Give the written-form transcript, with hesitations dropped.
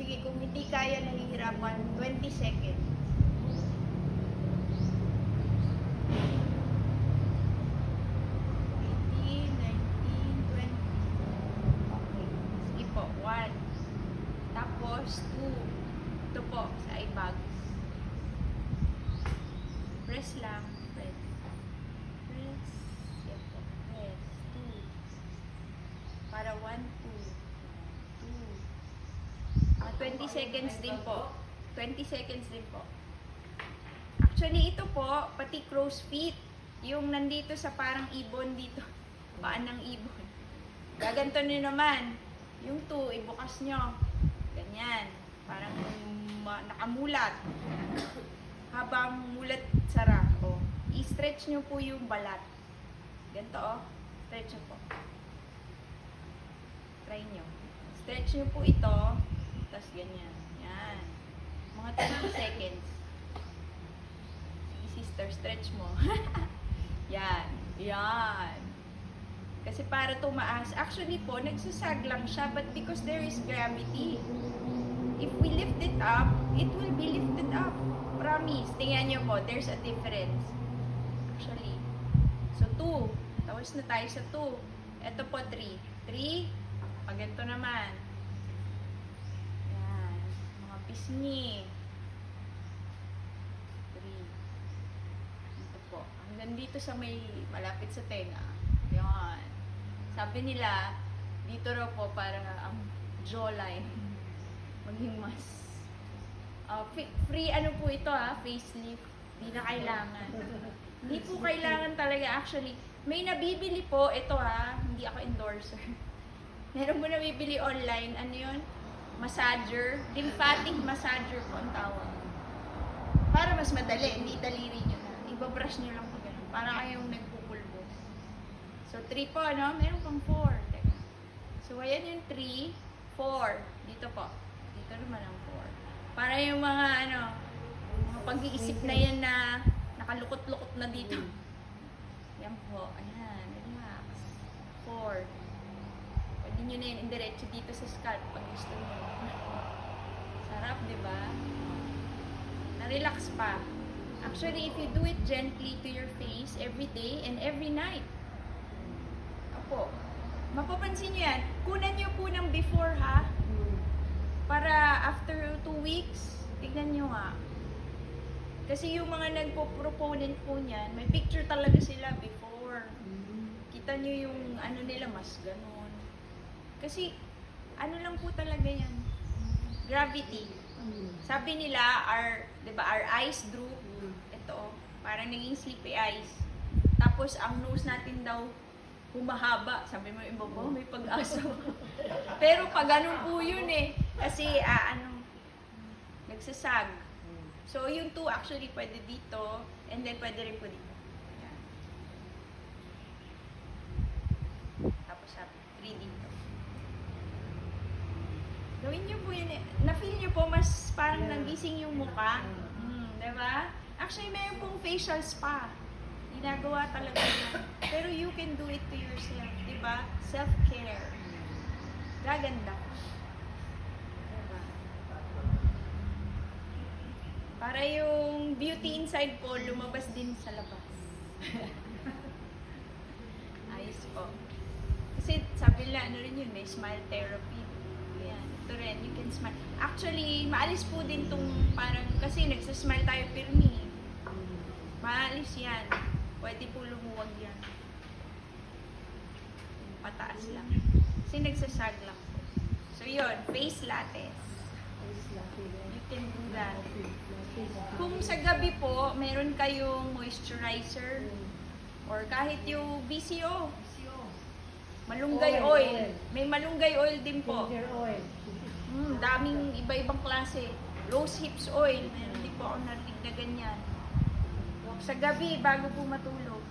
Sige, kung hindi kaya nahihirapan, 20 seconds. 18, 19, 20. Okay. Sige po, 1. Tapos, 2. Ito po, sa eyebags. Press lang. Press. Press. Yan po. Press. 2. Para 1, 2. 20 seconds din po. 20 seconds din po. Actually, ito po, pati crow's feet. Yung nandito sa parang ibon dito. Paan ng ibon. Gaganto nyo naman. Yung 2, ibukas nyo. Ganyan. Parang nakamulat. Habang mulat sara. O, i-stretch nyo po yung balat. Ganito o. Stretch nyo po. Try nyo. Stretch nyo po ito. Tapos ganyan. Yan. Mga 20 seconds. Sige sister, stretch mo. Yan. Yan. Kasi para tumaas. Actually po, nagsasag lang siya. But because there is gravity, if we lift it up, it will be lifted up. Promise. Tingnan nyo po, there's a difference. Actually. So 2. Tapos na tayo sa 2. Ito po 3. 3. Pag ito naman. Yan. Mga pisngi. 3. Ito po. Hanggang dito sa may malapit sa tenga. Yan. Sabi nila, dito raw po para ang jawline maging mas free ano po ito facelift. Hindi na kailangan. Hindi po kailangan talaga actually. May nabibili po, ito hindi ako endorser. Meron po nabibili online, ano yun? Massager, lymphatic massager po ang tawag. Para mas madali, hindi daliri nyo na. Ibabrush nyo lang po ganun. Para kayong nagpupulbo. So 3 po, no? Meron pang 4. Teka. So ayan yung 3, 4. Dito po. Dito naman ang 4. Para yung mga mga pag-iisip na yan na nakalukot-lukot na dito. Yan po. Ayan. Relax. 4. Pwede nyo na yan indiretso dito sa scalp pag gusto nyo. Sarap, di ba? Na-relax pa. Actually, if you do it gently to your face every day and every night, opo, mapapansin nyo yan. Kunan nyo po ng before, ha? Para after 2 weeks, tignan nyo nga. Kasi yung mga nagpo-proponent po niyan, may picture talaga sila before. Kita nyo yung nila, mas ganun. Kasi, lang po talaga yan. Gravity. Sabi nila, diba, our eyes droop. Ito, parang naging sleepy eyes. Tapos, ang nose natin daw, humahaba. Sabi mo, iba ba? May pag-asa. Pero pag ganun po yun Kasi, nagsasag. So, yung 2 actually pwede dito, and then pwede rin po dito. Ayan. Tapos, 3 dito. Gawin nyo po yun Na-feel nyo po, mas parang nagising yung mukha. Diba? Actually, mayroon pong facial spa. Ginagawa talaga yan. Pero you can do it to yourself, di ba? Self-care. Gaganda. Diba? Para yung beauty inside po, lumabas din sa labas. Ayos po. Kasi sabi nila, rin yun, may smile therapy. Ayan, ito rin, you can smile. Actually, maalis po din tong parang, kasi nagsasmile tayo pirmi. Maalis yan. Pwede po lumuwag yan. Pataas lang. Kasi nagsasag lang po. So yun, face lattes. You can do that. Kung sa gabi po, meron kayong moisturizer or kahit yung VCO. Malunggay oil. May malunggay oil din po. Daming iba-ibang klase. Rose hips oil. Meron din po ako narinig na ganyan. Sa gabi, bago po matulog.